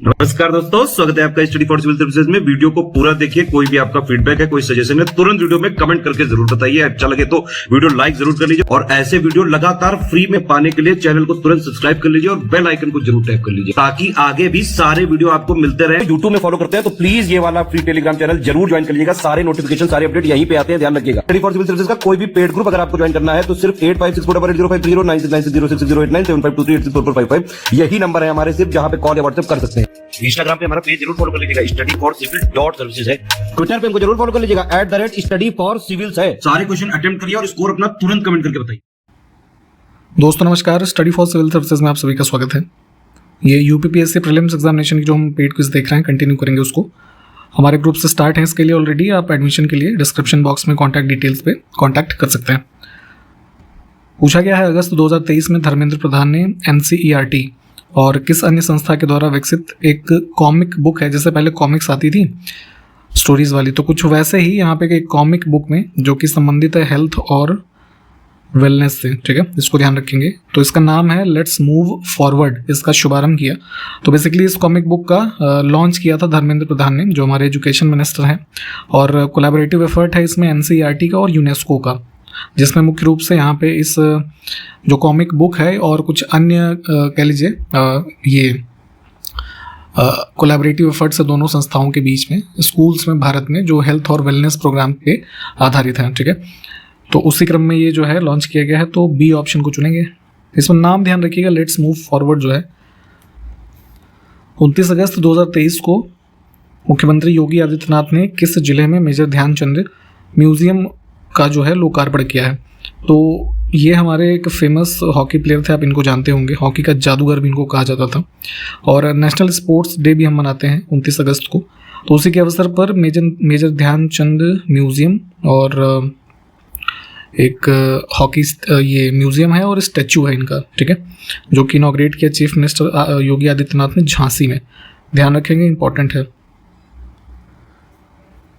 नमस्कार दोस्तों, स्वागत है आपका स्टडी फॉर सिविल सर्विसेज में। वीडियो को पूरा देखिए। कोई भी आपका फीडबैक है, कोई सजेशन है, तुरंत वीडियो में कमेंट करके जरूर बताइए। अच्छा लगे तो वीडियो लाइक जरूर कर लीजिए और ऐसे वीडियो लगातार फ्री में पाने के लिए चैनल को तुरंत सब्सक्राइब कर लीजिए और बेल आइकन को जरूर टैप कर लीजिए ताकि आगे भी सारे वीडियो आपको मिलते रहे। यूट्यूब में फॉलो करते हैं तो प्लीज ये वाला फ्री टेलीग्राम चैनल जरूर ज्वाइन कर लीजिएगा। सारे नोटिफिकेशन, सारे अपडेट यहीं पे आते हैं, ध्यान रखिएगा। स्टडी फॉर सिविल सर्विसेज का कोई भी पेड ग्रुप अगर आपको ज्वाइन करना है तो सिर्फ 856480560660897523864455 यही नंबर है हमारे, सिर्फ जहां पे कॉल या व्हाट्सएप कर सकते हैं। इंस्टाग्राम पे हमारा पेज जरूर फॉलो कर लीजिएगा, studyforcivil.services है। ट्विटर पे हमको जरूर फॉलो कर लीजिएगा, @studyforcivils है। सारे क्वेश्चन अटेम्प्ट करिए और स्कोर अपना तुरंत कमेंट करके बताइए। दोस्तों नमस्कार, स्टडी फॉर सिविल सर्विसेज में आप सभी का स्वागत है। ये यूपीपीएससी प्रीलिम्स एग्जामिनेशन की जो हम पेड क्विज देख रहे हैं, कंटिन्यू करेंगे उसको। हमारे ग्रुप से स्टार्ट है इसके लिए ऑलरेडी। आप एडमिशन के लिए डिस्क्रिप्शन बॉक्स में कॉन्टैक्ट डिटेल्स पे कॉन्टैक्ट कर सकते हैं। पूछा गया है, अगस्त 2023 में धर्मेंद्र प्रधान ने NCERT और किस अन्य संस्था के द्वारा विकसित एक कॉमिक बुक है, जैसे पहले कॉमिक्स आती थी स्टोरीज वाली, तो कुछ वैसे ही यहाँ पे एक कॉमिक बुक में जो कि संबंधित है हेल्थ और वेलनेस से, ठीक है, इसको ध्यान रखेंगे। तो इसका नाम है लेट्स मूव फॉरवर्ड, इसका शुभारंभ किया। तो बेसिकली इस कॉमिक बुक का लॉन्च किया था धर्मेंद्र प्रधान ने, जो हमारे एजुकेशन मिनिस्टर हैं, और कोलैबोरेटिव एफर्ट है इसमें NCERT का और यूनेस्को का, जिसमें मुख्य रूप से यहाँ पे इस जो कॉमिक बुक है और कुछ अन्य कह लीजिए ये कोलैबोरेटिव एफर्ट से दोनों संस्थाओं के बीच में स्कूल्स में भारत में जो हेल्थ और वेलनेस प्रोग्राम पे आधारित है, ठीक है। तो उसी क्रम में ये जो है लॉन्च किया गया है, तो बी ऑप्शन को चुनेंगे। इसमें नाम ध्यान रखिएगा, लेट्स मूव फॉरवर्ड जो है 29 अगस्त 2023 को मुख्यमंत्री योगी आदित्यनाथ ने किस जिले में मेजर ध्यानचंद म्यूजियम का जो है लोकार्पण किया है। तो ये हमारे एक फेमस हॉकी प्लेयर थे, आप इनको जानते होंगे, हॉकी का जादूगर भी इनको कहा जाता था। और नेशनल स्पोर्ट्स डे भी हम मनाते हैं 29 अगस्त को। तो उसी के अवसर पर मेजर ध्यानचंद म्यूजियम और एक हॉकी ये म्यूजियम है और स्टैचू है इनका, ठीक है, जो कि इनॉग्रेट किया चीफ मिनिस्टर योगी आदित्यनाथ ने झांसी में। ध्यान रखेंगे, इंपॉर्टेंट है।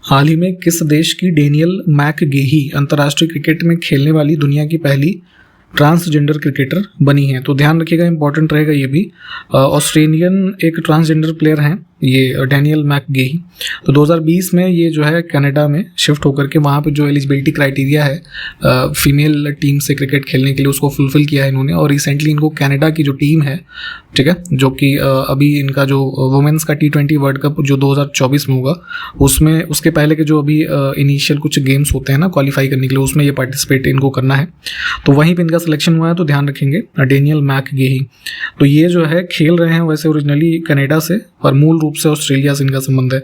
हाल ही में किस देश की डेनियल मैकगेही अंतर्राष्ट्रीय क्रिकेट में खेलने वाली दुनिया की पहली ट्रांसजेंडर क्रिकेटर बनी है। तो ध्यान रखिएगा, इंपॉर्टेंट रहेगा ये भी। ऑस्ट्रेलियन एक ट्रांसजेंडर प्लेयर हैं ये डेनियल मैकगेही। तो 2020 में ये जो है कनाडा में शिफ्ट होकर के वहाँ पे जो एलिजिबिलिटी क्राइटेरिया है फीमेल टीम से क्रिकेट खेलने के लिए, उसको फुलफिल किया है इन्होंने। और रिसेंटली इनको कनाडा की जो टीम है, ठीक है, जो कि अभी इनका जो वुमेन्स का T20 वर्ल्ड कप जो 2024 में होगा, उसमें उसके पहले के जो अभी इनिशियल कुछ गेम्स होते हैं ना क्वालिफाई करने के लिए, उसमें ये पार्टिसिपेट इनको करना है। तो वहीं पर इनका सिलेक्शन हुआ है, तो ध्यान रखेंगे डेनियल मैकगेही। तो ये जो है खेल रहे हैं वैसे ओरिजिनली कनाडा से, पर मूल रूप से ऑस्ट्रेलिया से इनका संबंध है।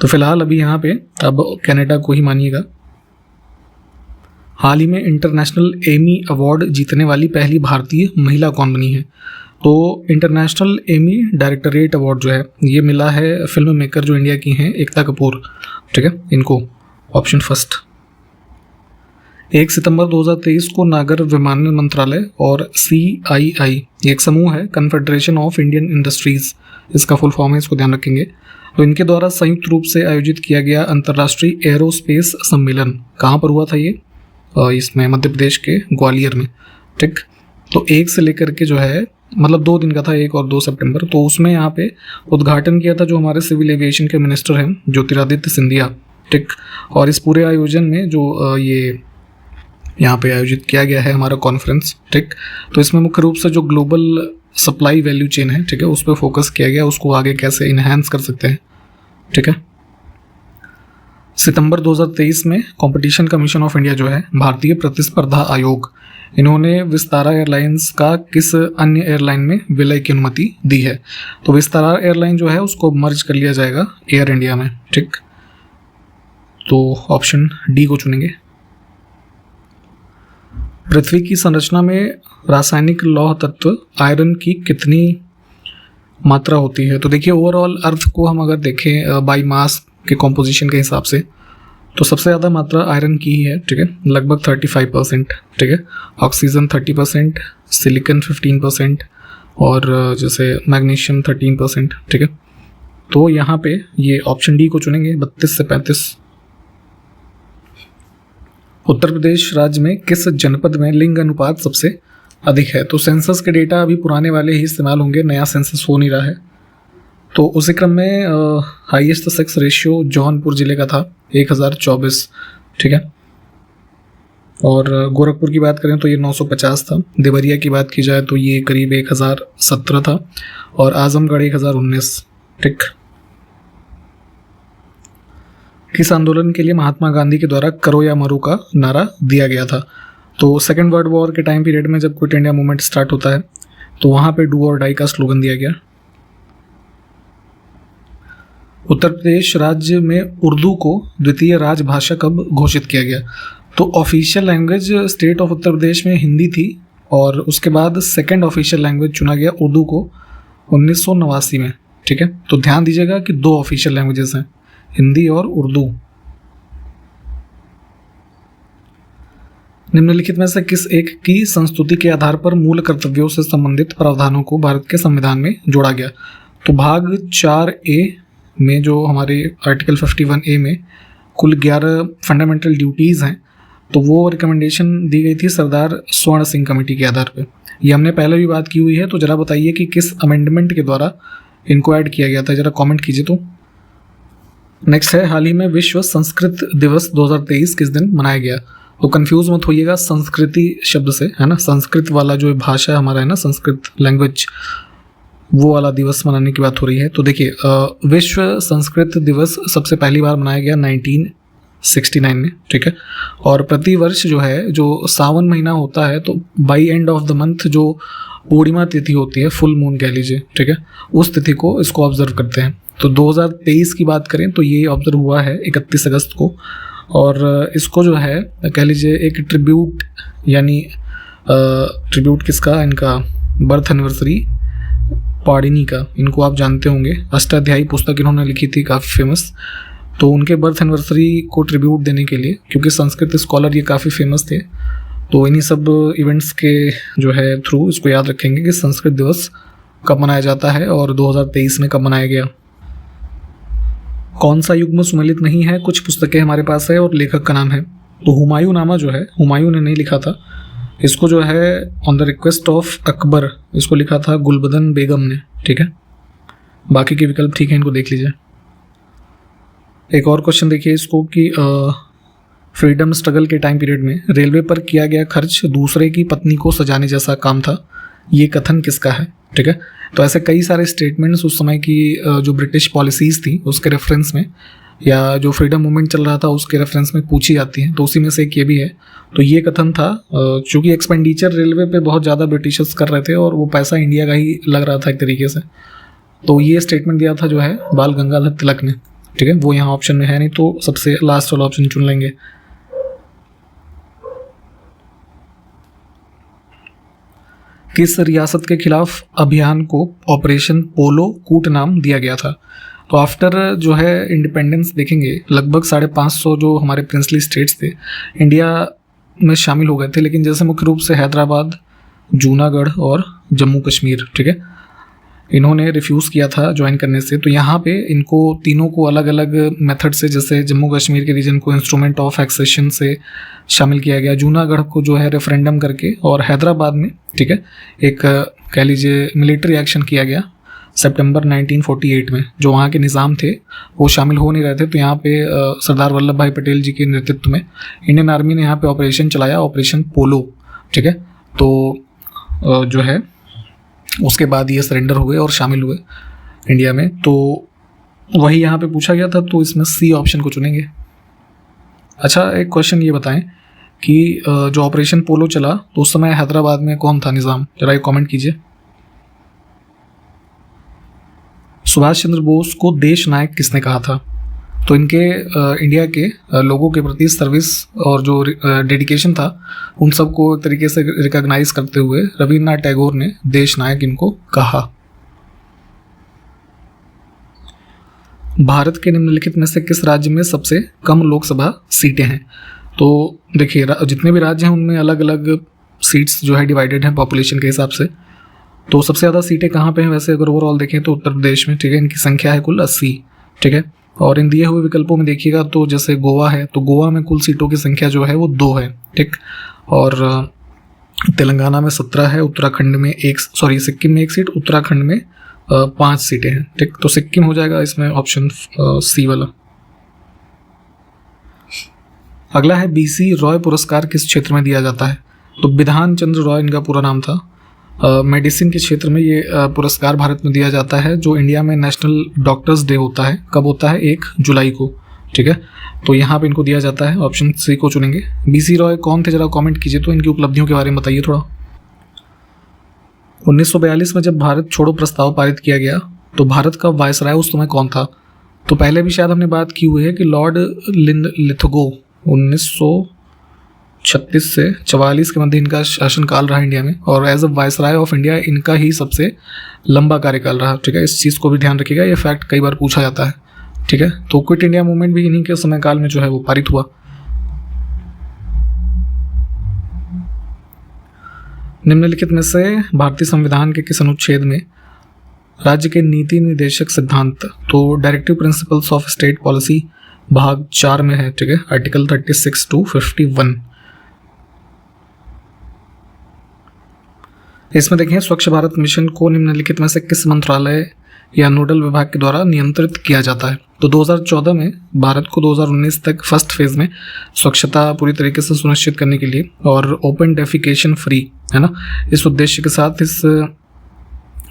तो फिलहाल अभी यहाँ पे अब कनाडा को ही मानिएगा। हाल ही में इंटरनेशनल एमी अवार्ड जीतने वाली पहली भारतीय महिला कौन बनी है। तो इंटरनेशनल एमी डायरेक्टरेट अवार्ड जो है ये मिला है फिल्म मेकर जो इंडिया की हैं, एकता कपूर, ठीक है, इनको। Option first. 1 सितंबर 2023 को नागर विमानन मंत्रालय और CII एक समूह है, कन्फेडरेशन ऑफ इंडियन इंडस्ट्रीज इसका फुल फॉर्म है, इसको ध्यान रखेंगे। तो इनके द्वारा संयुक्त रूप से आयोजित किया गया अंतर्राष्ट्रीय एरोस्पेस सम्मेलन कहाँ पर हुआ था ये? इसमें मध्य प्रदेश के ग्वालियर में, ठीक। तो 1 से लेकर के जो है मतलब 2 दिन का था, 1 और 2 सितंबर। तो उसमें यहाँ पे उद्घाटन किया था जो हमारे सिविल एविएशन के मिनिस्टर हैं ज्योतिरादित्य सिंधिया, ठीक। और इस पूरे आयोजन में जो ये यहाँ पे आयोजित किया गया है हमारा कॉन्फ्रेंस, ठीक। तो इसमें मुख्य रूप से जो ग्लोबल सप्लाई वैल्यू चेन है, ठीक है, उस पर फोकस किया गया, उसको आगे कैसे इन्हांस कर सकते हैं, ठीक है। सितंबर 2023 में कंपटीशन कमीशन ऑफ इंडिया जो है, भारतीय प्रतिस्पर्धा आयोग, इन्होंने विस्तारा एयरलाइंस का किस अन्य एयरलाइन में विलय की अनुमति दी है। तो विस्तारा एयरलाइन जो है उसको मर्ज कर लिया जाएगा एयर इंडिया में, ठीक। तो ऑप्शन डी को चुनेंगे। पृथ्वी की संरचना में रासायनिक लौह तत्व आयरन की कितनी मात्रा होती है। तो देखिए ओवरऑल अर्थ को हम अगर देखें बाई मास के कॉम्पोजिशन के हिसाब से, तो सबसे ज़्यादा मात्रा आयरन की ही है, ठीक है, लगभग 35%, ठीक है। ऑक्सीजन 30%, सिलिकॉन 15% और जैसे मैग्नीशियम 13%, ठीक है। तो यहाँ पे ये ऑप्शन डी को चुनेंगे, 32 से 35। उत्तर प्रदेश राज्य में किस जनपद में लिंग अनुपात सबसे अधिक है। तो सेंसस के डेटा अभी पुराने वाले ही इस्तेमाल होंगे, नया सेंसस हो नहीं रहा है। तो उसी क्रम में हाईएस्ट सेक्स रेशियो जौनपुर जिले का था 1024, ठीक है। और गोरखपुर की बात करें तो ये 950 था। देवरिया की बात की जाए तो ये करीब 1017 था और आजमगढ़ 1019, ठीक। किस आंदोलन के लिए महात्मा गांधी के द्वारा करो या मरो का नारा दिया गया था? तो सेकेंड वर्ल्ड वॉर के टाइम पीरियड में जब क्विट इंडिया मूवमेंट स्टार्ट होता है तो वहाँ पे डू और डाई का स्लोगन दिया गया। उत्तर प्रदेश राज्य में उर्दू को द्वितीय राजभाषा कब घोषित किया गया? तो official language state of Uttar Pradesh में हिंदी थी और उसके बाद सेकंड ऑफिशियल लैंग्वेज चुना गया उर्दू को 1989 में, ठीक है। तो ध्यान दीजिएगा कि 2 ऑफिशियल लैंग्वेजेस हैं, हिंदी और उर्दू। निम्नलिखित में से किस एक की संस्तुति के आधार पर मूल कर्तव्यों से संबंधित प्रावधानों को भारत के संविधान में जोड़ा गया? तो भाग 4A में जो हमारे आर्टिकल 51A में कुल 11 फंडामेंटल ड्यूटीज़ हैं, तो वो रिकमेंडेशन दी गई थी सरदार स्वर्ण सिंह कमेटी के आधार पे। ये हमने पहले भी बात की हुई है, तो ज़रा बताइए कि किस अमेंडमेंट के द्वारा इनको ऐड किया गया था, ज़रा कमेंट कीजिए। तो नेक्स्ट है, हाल ही में विश्व संस्कृत दिवस 2023 किस दिन मनाया गया? तो कंफ्यूज मत होइएगा संस्कृति शब्द से, है ना। संस्कृत वाला जो भाषा हमारा है ना, संस्कृत लैंग्वेज, वो वाला दिवस मनाने की बात हो रही है। तो देखिए, विश्व संस्कृत दिवस सबसे पहली बार मनाया गया 1969 में, ठीक है। और प्रति वर्ष जो है, जो सावन महीना होता है, तो by end of the month जो पूर्णिमा तिथि होती है, फुल मून कह लीजिए, ठीक है, उस तिथि को इसको ऑब्जर्व करते हैं। तो 2023 की बात करें तो ये ऑब्जर्व हुआ है 31 अगस्त को। और इसको जो है कह लीजिए एक ट्रिब्यूट, यानी ट्रिब्यूट किसका, इनका बर्थ एनिवर्सरी पाणिनि का, इनको आप जानते होंगे, अष्टाध्यायी पुस्तक इन्होंने लिखी थी, काफ़ी फेमस। तो उनके बर्थ एनिवर्सरी को ट्रिब्यूट देने के लिए, क्योंकि संस्कृत स्कॉलर ये काफ़ी फेमस थे, तो इन्हीं सब इवेंट्स के जो है थ्रू इसको याद रखेंगे कि संस्कृत दिवस कब मनाया जाता है और 2023 में कब मनाया गया। कौन सा युग्म सुमेलित नहीं है? कुछ पुस्तकें हमारे पास है और लेखक का नाम है। तो हुमायूं नामा जो है, हुमायूं ने नहीं लिखा था इसको, जो है on the request of Akbar इसको लिखा था गुलबदन बेगम ने, ठीक है। बाकी के विकल्प ठीक है, इनको देख लीजिए। एक और क्वेश्चन देखिए इसको कि फ्रीडम स्ट्रगल के टाइम पीरियड में रेलवे पर किया गया खर्च दूसरे की पत्नी को सजाने जैसा काम था, ये कथन किसका है, ठीक है। तो ऐसे कई सारे स्टेटमेंट्स उस समय की जो ब्रिटिश पॉलिसीज़ थी उसके रेफरेंस में, या जो फ्रीडम मूवमेंट चल रहा था उसके रेफरेंस में पूछी जाती हैं, तो उसी में से एक ये भी है। तो ये कथन था, चूँकि एक्सपेंडिचर रेलवे पे बहुत ज़्यादा ब्रिटिशर्स कर रहे थे और वो पैसा इंडिया का ही लग रहा था एक तरीके से, तो ये स्टेटमेंट दिया था जो है बाल गंगाधर तिलक ने, ठीक है। वो यहाँ ऑप्शन में है नहीं, तो सबसे लास्ट वाला ऑप्शन चुन लेंगे। किस रियासत के खिलाफ अभियान को ऑपरेशन पोलो कूट नाम दिया गया था? तो आफ्टर जो है इंडिपेंडेंस देखेंगे लगभग 550 जो हमारे प्रिंसली स्टेट्स थे इंडिया में शामिल हो गए थे, लेकिन जैसे मुख्य रूप से हैदराबाद, जूनागढ़ और जम्मू कश्मीर, ठीक है, इन्होंने रिफ्यूज़ किया था ज्वाइन करने से। तो यहाँ पे इनको तीनों को अलग अलग मेथड से, जैसे जम्मू कश्मीर के रीजन को इंस्ट्रूमेंट ऑफ एक्सेशन से शामिल किया गया, जूनागढ़ को जो है रेफरेंडम करके, और हैदराबाद में, ठीक है, एक कह लीजिए मिलिट्री एक्शन किया गया सितंबर 1948 में। जो वहाँ के निज़ाम थे वो शामिल हो नहीं रहे थे, तो यहाँ पे सरदार वल्लभ भाई पटेल जी के नेतृत्व में इंडियन आर्मी ने यहाँ पे ऑपरेशन चलाया, ऑपरेशन पोलो, ठीक है। तो जो है उसके बाद ये सरेंडर हुए और शामिल हुए इंडिया में। तो वही यहाँ पे पूछा गया था, तो इसमें सी ऑप्शन को चुनेंगे। अच्छा, एक क्वेश्चन ये बताएं कि जो ऑपरेशन पोलो चला तो उस समय हैदराबाद में कौन था निज़ाम, जरा ये कमेंट कीजिए। सुभाष चंद्र बोस को देश नायक किसने कहा था? तो इनके इंडिया के लोगों के प्रति सर्विस और जो डेडिकेशन था उन सबको एक तरीके से रिकॉग्नाइज करते हुए रविन्द्रनाथ टैगोर ने देश नायक इनको कहा। भारत के निम्नलिखित में से किस राज्य में सबसे कम लोकसभा सीटें हैं? तो देखिए जितने भी राज्य हैं उनमें अलग अलग सीट्स जो है डिवाइडेड हैं पॉपुलेशन के हिसाब से। तो सबसे ज़्यादा सीटें कहाँ पे हैं? वैसे अगर ओवरऑल देखें तो उत्तर प्रदेश में, ठीक है, इनकी संख्या है कुल 80, ठीक है। और इन दिए हुए विकल्पों में देखिएगा तो जैसे गोवा है, तो गोवा में कुल सीटों की संख्या जो है वो 2 है, ठीक। और तेलंगाना में 17 है, उत्तराखंड में सिक्किम में 1 सीट, उत्तराखंड में 5 सीटें हैं। ठीक, तो सिक्किम हो जाएगा इसमें ऑप्शन सी वाला। अगला है बीसी रॉय पुरस्कार किस क्षेत्र में दिया जाता है? तो बिधान चंद्र रॉय इनका पूरा नाम था। मेडिसिन के क्षेत्र में ये पुरस्कार भारत में दिया जाता है। जो इंडिया में नेशनल डॉक्टर्स डे होता है, कब होता है? 1 जुलाई को। ठीक है, तो यहाँ पे इनको दिया जाता है, ऑप्शन सी को चुनेंगे। बीसी रॉय कौन थे, जरा कमेंट कीजिए तो इनकी उपलब्धियों के बारे में बताइए थोड़ा। 1942 में जब भारत छोड़ो प्रस्ताव पारित किया गया तो भारत का वायसराय उस समय कौन था? तो पहले भी शायद हमने बात की हुई है कि लॉर्ड लिथगो 1936 से 44 के मध्य इनका शासनकाल रहा इंडिया में, और as a viceroy of India इनका ही सबसे लंबा कार्यकाल रहा। ठीक है, इस चीज़ को भी ध्यान रखिएगा, ये फैक्ट कई बार पूछा जाता है। ठीक है, तो क्विट इंडिया मूवमेंट भी इन्हीं के समय काल में जो है वो पारित हुआ। निम्नलिखित में से भारतीय संविधान के किस अनुच्छेद में राज्य के नीति निर्देशक सिद्धांत, तो directive principles of state policy भाग 4 में है? ठीक है, आर्टिकल 36 to 51। इसमें देखिए, स्वच्छ भारत मिशन को निम्नलिखित में से किस मंत्रालय या नोडल विभाग के द्वारा नियंत्रित किया जाता है? तो 2014 में भारत को 2019 तक फर्स्ट फेज में स्वच्छता पूरी तरीके से सुनिश्चित करने के लिए और ओपन डेफिकेशन फ्री, है ना, इस उद्देश्य के साथ इस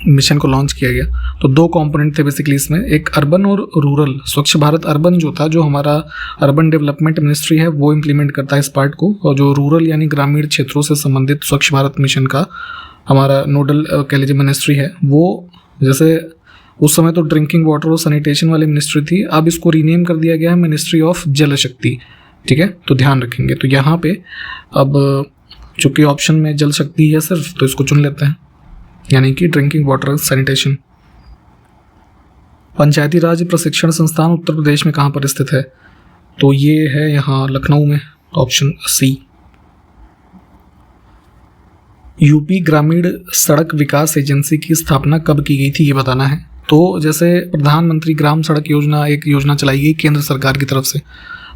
मिशन को लॉन्च किया गया। तो 2 कंपोनेंट थे बेसिकली इसमें, एक अर्बन और रूरल। स्वच्छ भारत अर्बन जो था, जो हमारा अर्बन डेवलपमेंट मिनिस्ट्री है वो इम्प्लीमेंट करता है इस पार्ट को, और जो रूरल यानी ग्रामीण क्षेत्रों से संबंधित स्वच्छ भारत मिशन का हमारा नोडल कह लीजिए मिनिस्ट्री है वो, जैसे उस समय तो ड्रिंकिंग वाटर और सैनिटेशन वाली मिनिस्ट्री थी, अब इसको रीनेम कर दिया गया है मिनिस्ट्री ऑफ जल शक्ति। ठीक है, तो ध्यान रखेंगे। तो यहाँ पे अब चूंकि ऑप्शन में जल शक्ति है सिर्फ, तो इसको चुन लेते हैं, यानी कि ड्रिंकिंग वाटर सैनिटेशन। पंचायती राज प्रशिक्षण संस्थान उत्तर प्रदेश में कहाँ पर स्थित है? तो ये है यहाँ लखनऊ में, ऑप्शन सी। यूपी ग्रामीण सड़क विकास एजेंसी की स्थापना कब की गई थी, ये बताना है। तो जैसे प्रधानमंत्री ग्राम सड़क योजना एक योजना चलाई गई केंद्र सरकार की तरफ से,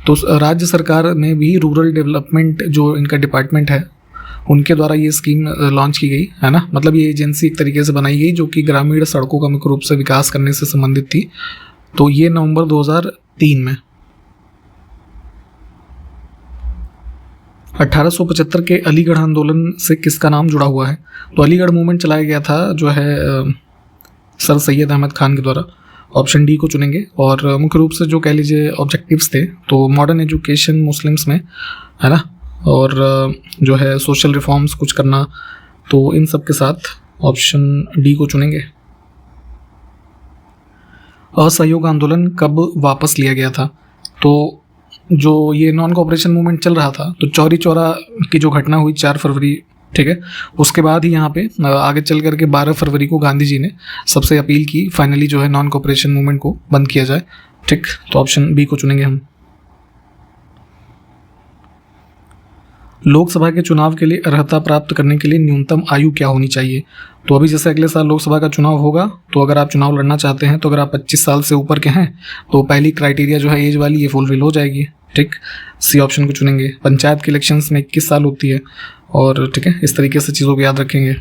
तो राज्य सरकार में भी रूरल डेवलपमेंट जो इनका डिपार्टमेंट है उनके द्वारा ये स्कीम लॉन्च की गई, है ना। मतलब ये एजेंसी एक तरीके से बनाई गई जो कि ग्रामीण सड़कों का मुख्य रूप से विकास करने से संबंधित थी। तो ये नवंबर 2003 में 1875 के अलीगढ़ आंदोलन से किसका नाम जुड़ा हुआ है? तो अलीगढ़ मूवमेंट चलाया गया था जो है सर सैयद अहमद खान के द्वारा। ऑप्शन डी को चुनेंगे। और मुख्य रूप से जो कह लीजिए ऑब्जेक्टिव्स थे तो मॉडर्न एजुकेशन मुस्लिम्स में, है ना, और जो है सोशल रिफॉर्म्स कुछ करना, तो इन सब के साथ ऑप्शन डी को चुनेंगे। असहयोग आंदोलन कब वापस लिया गया था? तो जो ये नॉन कोऑपरेशन मूवमेंट चल रहा था तो चौरी चौरा की जो घटना हुई 4 फरवरी, ठीक है, उसके बाद ही यहाँ पे आगे चल करके 12 फरवरी को गांधी जी ने सबसे अपील की फाइनली जो है नॉन कोऑपरेशन मूवमेंट को बंद किया जाए। ठीक, तो ऑप्शन बी को चुनेंगे हम। लोकसभा के चुनाव के लिए अर्हता प्राप्त करने के लिए न्यूनतम आयु क्या होनी चाहिए? तो अभी जैसे अगले साल लोकसभा का चुनाव होगा तो अगर आप चुनाव लड़ना चाहते हैं तो अगर आप 25 साल से ऊपर के हैं तो पहली क्राइटेरिया जो है एज वाली ये फुलफिल हो जाएगी। ठीक, सी ऑप्शन को चुनेंगे। पंचायत के इलेक्शंस में 21 साल होती है और ठीक है, इस तरीके से चीज़ों को याद रखेंगे।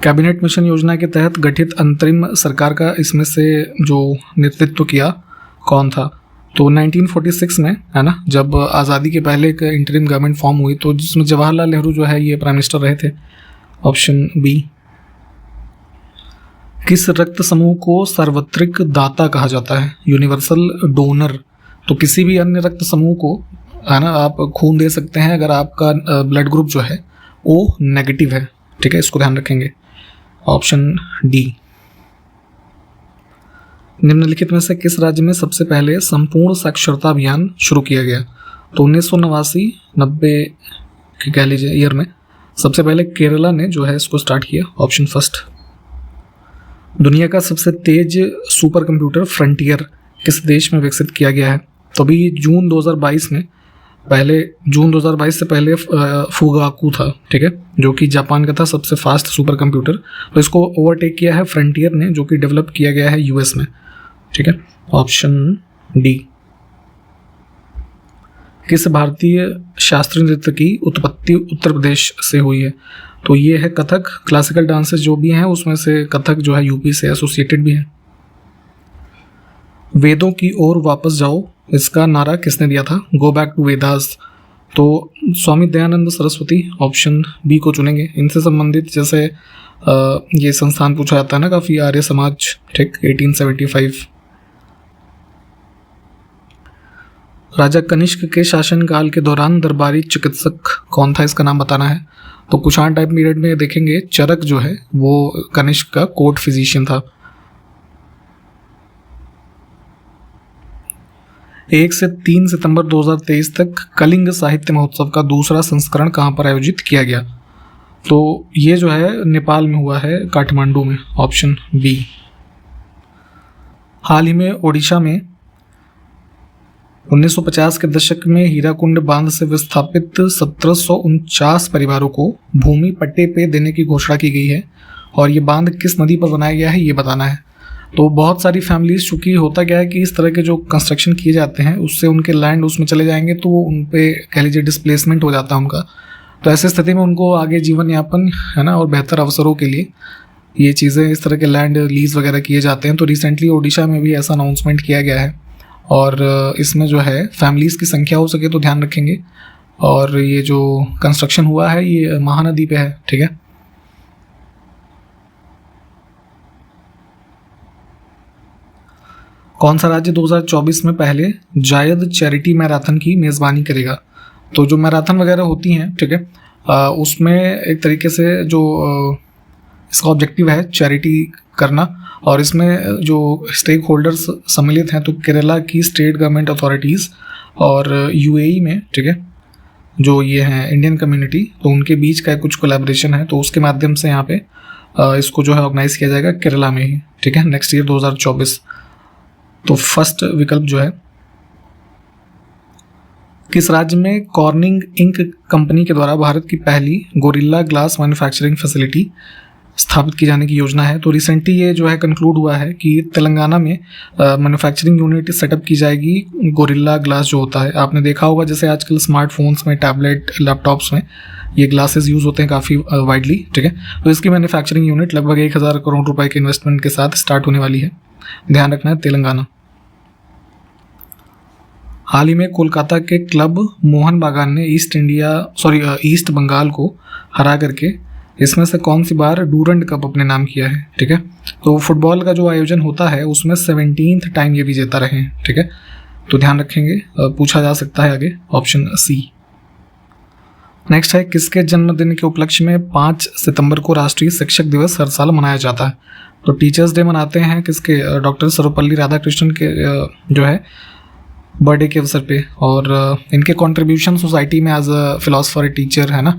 कैबिनेट मिशन योजना के तहत गठित अंतरिम सरकार का इसमें से जो नेतृत्व किया कौन था? तो 1946 में, है ना, जब आज़ादी के पहले एक इंटरिम गवर्नमेंट फॉर्म हुई तो जिसमें जवाहरलाल नेहरू जो है ये प्राइम मिनिस्टर रहे थे। Option B. किस रक्त समूह को सार्वत्रिक दाता कहा जाता है? Universal donor. तो किसी भी अन्य रक्त समूह को, है ना, आप खून दे सकते हैं अगर आपका ब्लड ग्रुप जो है वो नेगेटिव है। ठीक है, इसको ध्यान रखेंगे। Option D. निम्नलिखित में से किस राज्य में सबसे पहले संपूर्ण साक्षरता अभियान शुरू किया गया? तो 1989-90 के कह लीजिए ईयर में सबसे पहले केरला ने जो है इसको स्टार्ट किया। Option first. दुनिया का सबसे तेज सुपर कंप्यूटर फ्रंटियर किस देश में विकसित किया गया है? तो अभी जून 2022 से पहले फुगाकू था, ठीक है, जो कि जापान का था सबसे फास्ट सुपर कंप्यूटर। तो इसको ओवरटेक किया है फ्रंटियर ने, जो कि डेवलप किया गया है यूएस में। ठीक है, ऑप्शन डी। किस भारतीय शास्त्रीय नृत्य की उत्पत्ति उत्तर प्रदेश से हुई है? तो ये है कथक। क्लासिकल डांसेस जो भी हैं उसमें से कथक जो है यूपी से एसोसिएटेड भी है। वेदों की ओर वापस जाओ, इसका नारा किसने दिया था? Go back to Vedas. तो स्वामी दयानंद सरस्वती, ऑप्शन बी को चुनेंगे। इनसे संबंधित जैसे ये संस्थान पूछा जाता है ना काफ़ी, आर्य समाज, ठीक, 1875। राजा कनिष्क के शासनकाल के दौरान दरबारी चिकित्सक कौन था? इसका नाम बताना है। तो कुषाण टाइम पीरियड में देखेंगे चरक जो है वो कनिष्क का कोर्ट फिजिशियन था। 1 से 3 सितंबर 2023 तक कलिंग साहित्य महोत्सव का दूसरा संस्करण कहाँ पर आयोजित किया गया? तो ये जो है नेपाल में हुआ है, काठमांडू में, ऑप्शन बी। हाल ही में ओडिशा में 1950 के दशक में हीराकुंड बांध से विस्थापित 1749 परिवारों को भूमि पट्टे पे देने की घोषणा की गई है और ये बांध किस नदी पर बनाया गया है ये बताना है। तो बहुत सारी फैमिलीज, चूँकि होता क्या है कि इस तरह के जो कंस्ट्रक्शन किए जाते हैं उससे उनके लैंड उसमें चले जाएंगे तो उन पे कह लीजिए डिस्प्लेसमेंट हो जाता है उनका। तो ऐसी स्थिति में उनको आगे जीवन यापन है ना और बेहतर अवसरों के लिए ये चीज़ें, इस तरह के लैंड लीज वगैरह किए जाते हैं। तो रिसेंटली ओडिशा में भी ऐसा अनाउंसमेंट किया गया है और इसमें जो है फैमिलीज़ की संख्या हो सके तो ध्यान रखेंगे। और ये जो कंस्ट्रक्शन हुआ है ये महानदी पे है, ठीक है। कौन सा राज्य 2024 में पहले जायद चैरिटी मैराथन की मेज़बानी करेगा? तो जो मैराथन वगैरह होती हैं, ठीक है, उसमें एक तरीके से जो इसका ऑब्जेक्टिव है चैरिटी करना और इसमें जो स्टेक होल्डर्स सम्मिलित हैं तो केरला की स्टेट गवर्नमेंट अथॉरिटीज़ और यूएई में, ठीक है, जो ये हैं इंडियन कम्युनिटी, तो उनके बीच का कुछ कोलैबोरेशन है। तो उसके माध्यम से यहाँ पे इसको जो है ऑर्गेनाइज किया जाएगा केरला में ही, ठीक है, नेक्स्ट ईयर 2024। तो फर्स्ट विकल्प जो है, किस राज्य में कॉर्निंग इंक कंपनी के द्वारा भारत की पहली गोरिल्ला ग्लास मैन्युफैक्चरिंग फैसिलिटी स्थापित की जाने की योजना है? तो रिसेंटली ये जो है कंक्लूड हुआ है कि तेलंगाना में मैन्युफैक्चरिंग यूनिट सेटअप की जाएगी गोरिल्ला ग्लास जो होता है। आपने देखा होगा जैसे आजकल स्मार्टफोन्स में, टैबलेट, लैपटॉप्स में ये ग्लासेस यूज़ होते हैं काफ़ी वाइडली, ठीक है। तो इसकी मैन्युफैक्चरिंग यूनिट लगभग 1000 करोड़ रुपए के इन्वेस्टमेंट के साथ स्टार्ट होने वाली है। ध्यान रखना है, तेलंगाना। हाल ही में कोलकाता के क्लब मोहन बागान ने ईस्ट बंगाल को हरा करके इसमें से कौन सी बार डूरंड कप अपने नाम किया है, ठीक है। तो फुटबॉल का जो आयोजन होता है उसमें 17th टाइम ये विजेता रहे हैं, ठीक है। तो ध्यान रखेंगे, पूछा जा सकता है आगे, ऑप्शन सी। नेक्स्ट है, किसके जन्मदिन के उपलक्ष्य में 5 सितंबर को राष्ट्रीय शिक्षक दिवस हर साल मनाया जाता है? तो टीचर्स डे मनाते हैं किसके? डॉक्टर सर्वपल्ली राधाकृष्णन के जो है बर्थडे के अवसर पे। और इनके कंट्रीब्यूशन सोसाइटी में एज अ फिलोसफर, टीचर, है ना।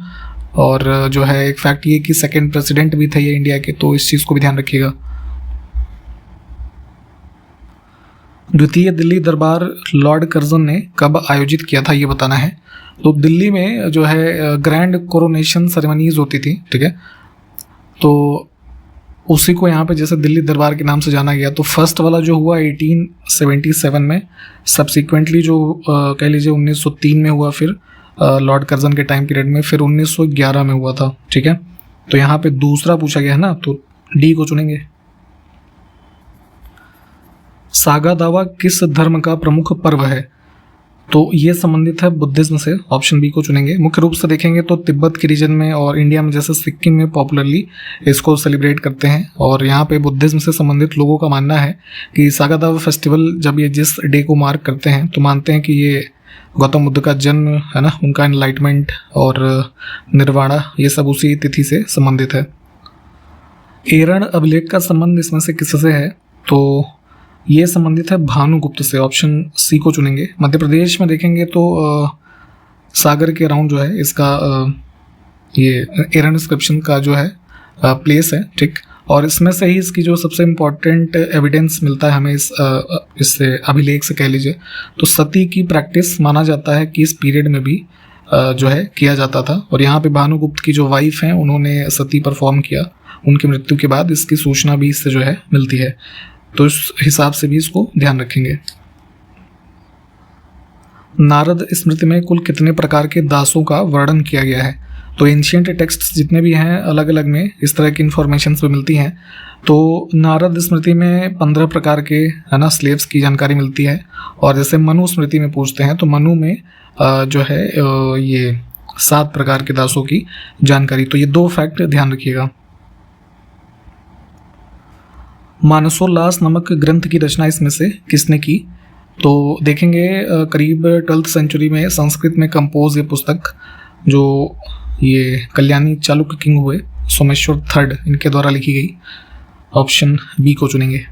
और जो है एक फैक्ट ये कि सेकंड प्रेसिडेंट भी थे ये इंडिया के, तो इस चीज़ को भी ध्यान रखिएगा। द्वितीय दिल्ली दरबार लॉर्ड कर्जन ने कब आयोजित किया था ये बताना है। तो दिल्ली में जो है ग्रैंड कोरोनेशन सेरेमनीज होती थी, ठीक है। तो उसी को यहाँ पे जैसे दिल्ली दरबार के नाम से जाना गया। तो फर्स्ट वाला जो हुआ 1877 में, सब्सिक्वेंटली जो कह लीजिए 1903 में हुआ, फिर लॉर्ड कर्जन के टाइम पीरियड में, फिर 1911 में हुआ था, ठीक है। तो यहाँ पे दूसरा पूछा गया है ना, तो डी को चुनेंगे। सागा दावा किस धर्म का प्रमुख पर्व है? तो ये संबंधित है बुद्धिज्म से, ऑप्शन बी को चुनेंगे। मुख्य रूप से देखेंगे तो तिब्बत के रीजन में और इंडिया में जैसे सिक्किम में पॉपुलरली इसको सेलिब्रेट करते हैं। और यहाँ पे बुद्धिज्म से संबंधित लोगों का मानना है कि सागा दावा फेस्टिवल जब ये जिस डे को मार्क करते हैं तो मानते हैं कि ये गौतम बुद्ध का जन्म है ना, उनका एनलाइटमेंट और निर्वाणा, ये सब उसी तिथि से संबंधित है। एरण अभिलेख का संबंध इसमें से किससे है? तो ये संबंधित है भानुगुप्त से, ऑप्शन सी को चुनेंगे। मध्य प्रदेश में देखेंगे तो सागर के अराउंड जो है इसका ये एरन इंस्क्रिप्शन का जो है प्लेस है, ठीक। और इसमें से ही इसकी जो सबसे इम्पॉर्टेंट एविडेंस मिलता है हमें इससे अभिलेख से कह लीजिए, तो सती की प्रैक्टिस माना जाता है कि इस पीरियड में भी जो है किया जाता था। और यहाँ पे भानुगुप्त की जो वाइफ हैं उन्होंने सती परफॉर्म किया, उनकी मृत्यु के बाद इसकी सूचना भी इससे जो है मिलती है। तो इस हिसाब से भी इसको ध्यान रखेंगे। नारद स्मृति में कुल कितने प्रकार के दासों का वर्णन किया गया है? तो एंशियंट टेक्स्ट जितने भी हैं अलग अलग में इस तरह की इन्फॉर्मेशन भी मिलती हैं। तो नारद स्मृति में 15 प्रकार के है ना स्लेव्स की जानकारी मिलती है, और जैसे मनु स्मृति में पूछते हैं तो मनु में जो है ये 7 प्रकार के दासों की जानकारी। तो ये 2 फैक्ट ध्यान रखिएगा। मानसोल्लास नामक ग्रंथ की रचना इसमें से किसने की? तो देखेंगे करीब 12th सेंचुरी में संस्कृत में कंपोज ये पुस्तक जो ये कल्याणी चालुक्य किंग हुए सोमेश्वर III इनके द्वारा लिखी गई। ऑप्शन बी को चुनेंगे।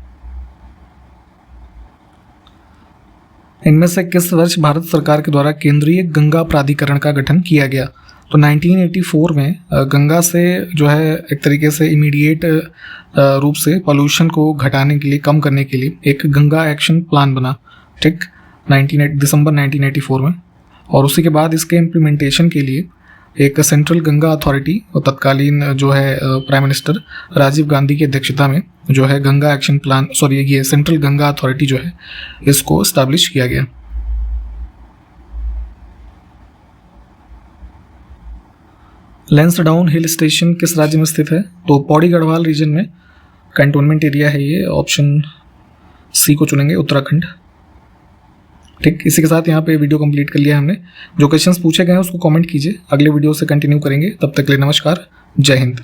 इनमें से किस वर्ष भारत सरकार के द्वारा केंद्रीय गंगा प्राधिकरण का गठन किया गया? तो 1984 में गंगा से जो है एक तरीके से इमीडिएट रूप से पोल्यूशन को घटाने के लिए, कम करने के लिए एक गंगा एक्शन प्लान बना, ठीक, दिसंबर 1984 में। और उसी के बाद इसके इम्प्लीमेंटेशन के लिए एक सेंट्रल गंगा अथॉरिटी और तत्कालीन जो है प्राइम मिनिस्टर राजीव गांधी की अध्यक्षता में जो है गंगा एक्शन प्लान, ये सेंट्रल गंगा अथॉरिटी जो है इसको इस्टेब्लिश किया गया। लैंसडाउन हिल स्टेशन किस राज्य में स्थित है? तो पौड़ी गढ़वाल रीजन में कैंटोनमेंट एरिया है ये। ऑप्शन सी को चुनेंगे, उत्तराखंड। ठीक, इसी के साथ यहाँ पे वीडियो कंप्लीट कर लिया हमने। जो क्वेश्चंस पूछे गए हैं उसको कमेंट कीजिए, अगले वीडियो से कंटिन्यू करेंगे। तब तक के लिए नमस्कार, जय हिंद।